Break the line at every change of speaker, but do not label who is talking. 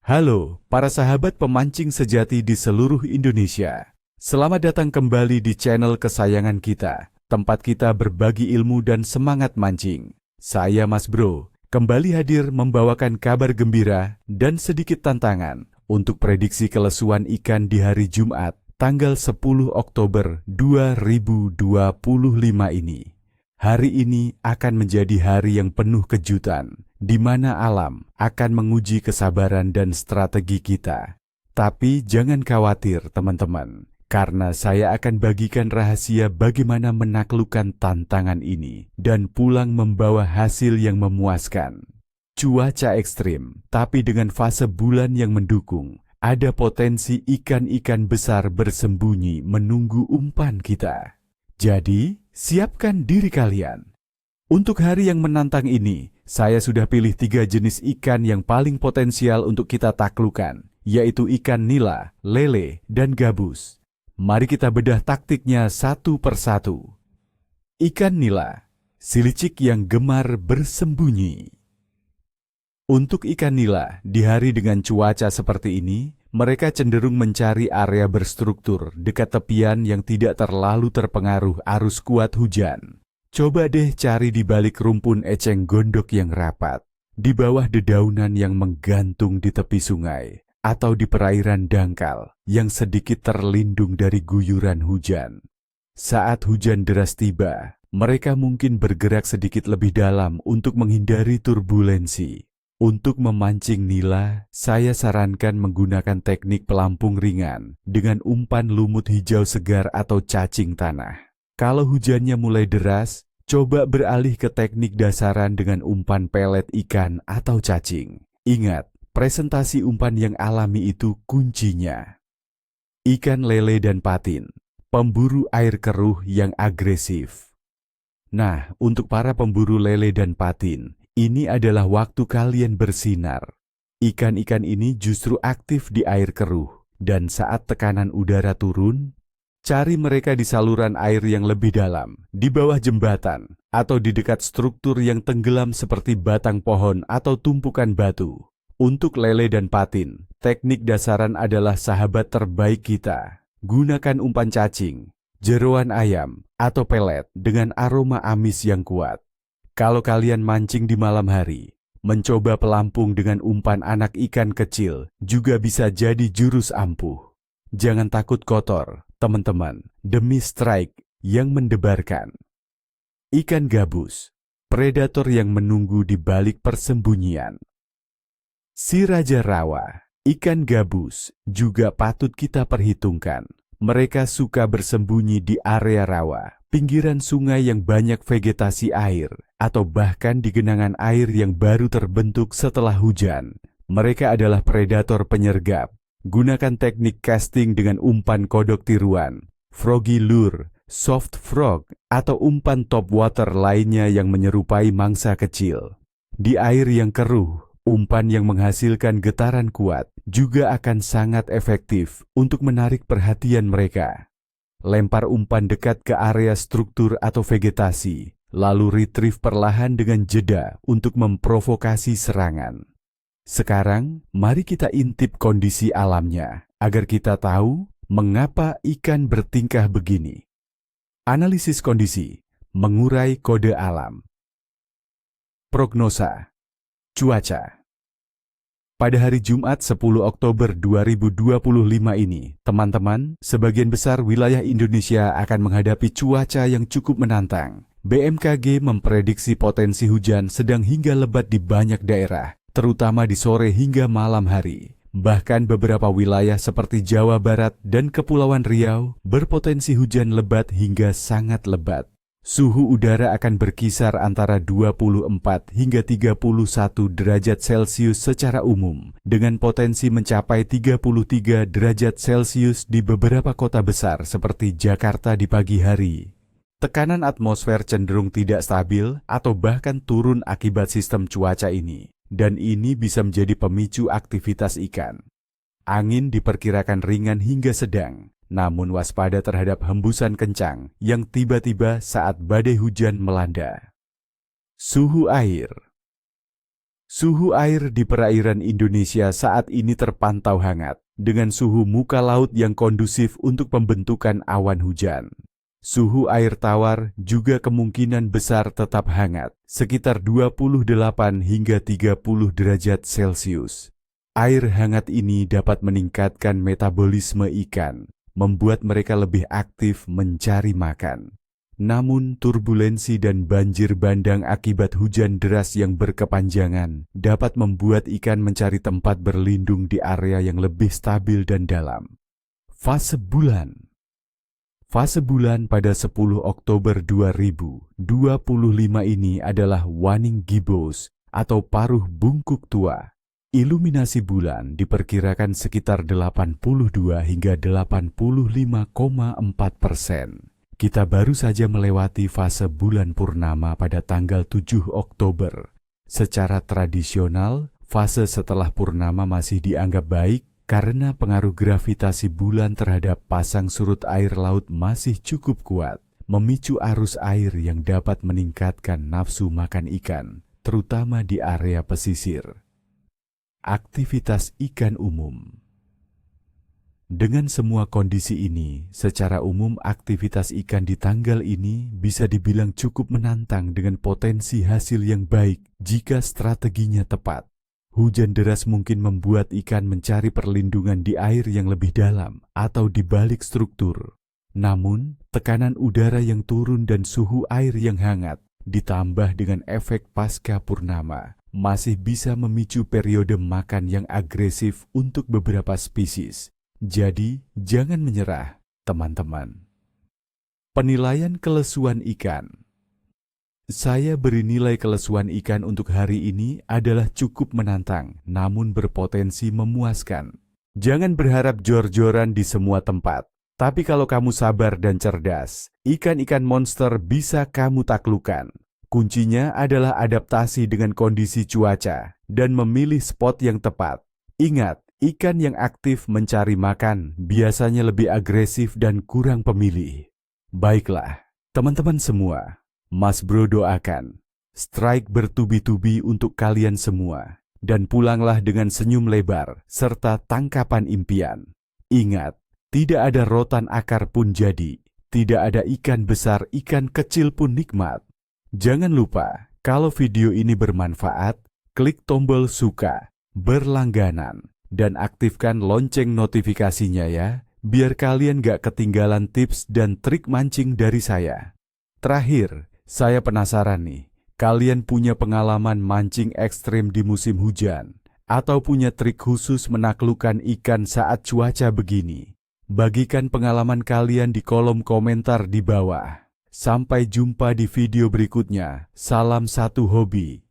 Halo, para sahabat pemancing sejati di seluruh Indonesia. Selamat datang kembali di channel kesayangan kita, tempat kita berbagi ilmu dan semangat mancing. Saya Mas Bro, kembali hadir membawakan kabar gembira dan sedikit tantangan untuk prediksi kelesuan ikan di hari Jumat, tanggal 10 Oktober 2025 ini. Hari ini akan menjadi hari yang penuh kejutan, di mana alam akan menguji kesabaran dan strategi kita. Tapi jangan khawatir teman-teman, karena saya akan bagikan rahasia bagaimana menaklukkan tantangan ini dan pulang membawa hasil yang memuaskan. Cuaca ekstrim, tapi dengan fase bulan yang mendukung, ada potensi ikan-ikan besar bersembunyi menunggu umpan kita. Jadi, siapkan diri kalian. Untuk hari yang menantang ini, saya sudah pilih 3 jenis ikan yang paling potensial untuk kita taklukkan, yaitu ikan nila, lele, dan gabus. Mari kita bedah taktiknya satu persatu. Ikan nila, si licik yang gemar bersembunyi. Untuk ikan nila, di hari dengan cuaca seperti ini, mereka cenderung mencari area berstruktur dekat tepian yang tidak terlalu terpengaruh arus kuat hujan. Coba deh cari di balik rumpun eceng gondok yang rapat, di bawah dedaunan yang menggantung di tepi sungai, atau di perairan dangkal yang sedikit terlindung dari guyuran hujan. Saat hujan deras tiba, mereka mungkin bergerak sedikit lebih dalam untuk menghindari turbulensi. Untuk memancing nila, saya sarankan menggunakan teknik pelampung ringan dengan umpan lumut hijau segar atau cacing tanah. Kalau hujannya mulai deras, coba beralih ke teknik dasaran dengan umpan pelet ikan atau cacing. Ingat, presentasi umpan yang alami itu kuncinya. Ikan lele dan patin, pemburu air keruh yang agresif. Nah, untuk para pemburu lele dan patin, ini adalah waktu kalian bersinar. Ikan-ikan ini justru aktif di air keruh, dan saat tekanan udara turun, cari mereka di saluran air yang lebih dalam, di bawah jembatan, atau di dekat struktur yang tenggelam seperti batang pohon atau tumpukan batu. Untuk lele dan patin, teknik dasaran adalah sahabat terbaik kita. Gunakan umpan cacing, jeroan ayam, atau pelet dengan aroma amis yang kuat. Kalau kalian mancing di malam hari, mencoba pelampung dengan umpan anak ikan kecil juga bisa jadi jurus ampuh. Jangan takut kotor, teman-teman, demi strike yang mendebarkan. Ikan gabus, predator yang menunggu di balik persembunyian. Si Raja Rawa, ikan gabus juga patut kita perhitungkan. Mereka suka bersembunyi di area rawa, pinggiran sungai yang banyak vegetasi air, atau bahkan di genangan air yang baru terbentuk setelah hujan. Mereka adalah predator penyergap. Gunakan teknik casting dengan umpan kodok tiruan, froggy lure, soft frog, atau umpan top water lainnya yang menyerupai mangsa kecil. Di air yang keruh, umpan yang menghasilkan getaran kuat juga akan sangat efektif untuk menarik perhatian mereka. Lempar umpan dekat ke area struktur atau vegetasi, lalu retrieve perlahan dengan jeda untuk memprovokasi serangan. Sekarang, mari kita intip kondisi alamnya, agar kita tahu mengapa ikan bertingkah begini. Analisis kondisi, mengurai kode alam. Prognosa, cuaca. Pada hari Jumat 10 Oktober 2025 ini, teman-teman, sebagian besar wilayah Indonesia akan menghadapi cuaca yang cukup menantang. BMKG memprediksi potensi hujan sedang hingga lebat di banyak daerah, terutama di sore hingga malam hari. Bahkan beberapa wilayah seperti Jawa Barat dan Kepulauan Riau berpotensi hujan lebat hingga sangat lebat. Suhu udara akan berkisar antara 24 hingga 31 derajat Celcius secara umum, dengan potensi mencapai 33 derajat Celcius di beberapa kota besar seperti Jakarta di pagi hari. Tekanan atmosfer cenderung tidak stabil atau bahkan turun akibat sistem cuaca ini, dan ini bisa menjadi pemicu aktivitas ikan. Angin diperkirakan ringan hingga sedang, namun waspada terhadap hembusan kencang yang tiba-tiba saat badai hujan melanda. Suhu air. Suhu air di perairan Indonesia saat ini terpantau hangat, dengan suhu muka laut yang kondusif untuk pembentukan awan hujan. Suhu air tawar juga kemungkinan besar tetap hangat, sekitar 28 hingga 30 derajat Celcius. Air hangat ini dapat meningkatkan metabolisme ikan, membuat mereka lebih aktif mencari makan. Namun, turbulensi dan banjir bandang akibat hujan deras yang berkepanjangan dapat membuat ikan mencari tempat berlindung di area yang lebih stabil dan dalam. Fase bulan. Fase bulan pada 10 Oktober 2025 ini adalah waning gibbous atau paruh bungkuk tua. Iluminasi bulan diperkirakan sekitar 82 hingga 85,4%. Kita baru saja melewati fase bulan purnama pada tanggal 7 Oktober. Secara tradisional, fase setelah purnama masih dianggap baik karena pengaruh gravitasi bulan terhadap pasang surut air laut masih cukup kuat, memicu arus air yang dapat meningkatkan nafsu makan ikan, terutama di area pesisir. Aktivitas ikan umum. Dengan semua kondisi ini, secara umum aktivitas ikan di tanggal ini bisa dibilang cukup menantang dengan potensi hasil yang baik jika strateginya tepat. Hujan deras mungkin membuat ikan mencari perlindungan di air yang lebih dalam atau di balik struktur. Namun, tekanan udara yang turun dan suhu air yang hangat, ditambah dengan efek pasca purnama, masih bisa memicu periode makan yang agresif untuk beberapa spesies. Jadi, jangan menyerah, teman-teman. Penilaian kelesuan ikan. Saya beri nilai kelesuan ikan untuk hari ini adalah cukup menantang, namun berpotensi memuaskan. Jangan berharap jor-joran di semua tempat. Tapi kalau kamu sabar dan cerdas, ikan-ikan monster bisa kamu taklukkan. Kuncinya adalah adaptasi dengan kondisi cuaca dan memilih spot yang tepat. Ingat, ikan yang aktif mencari makan biasanya lebih agresif dan kurang pemilih. Baiklah, teman-teman semua, Mas Bro doakan strike bertubi-tubi untuk kalian semua dan pulanglah dengan senyum lebar serta tangkapan impian. Ingat, tidak ada rotan akar pun jadi, tidak ada ikan besar, ikan kecil pun nikmat. Jangan lupa, kalau video ini bermanfaat, klik tombol suka, berlangganan, dan aktifkan lonceng notifikasinya ya, biar kalian gak ketinggalan tips dan trik mancing dari saya. Terakhir, saya penasaran nih, kalian punya pengalaman mancing ekstrim di musim hujan, atau punya trik khusus menaklukkan ikan saat cuaca begini? Bagikan pengalaman kalian di kolom komentar di bawah. Sampai jumpa di video berikutnya. Salam satu hobi.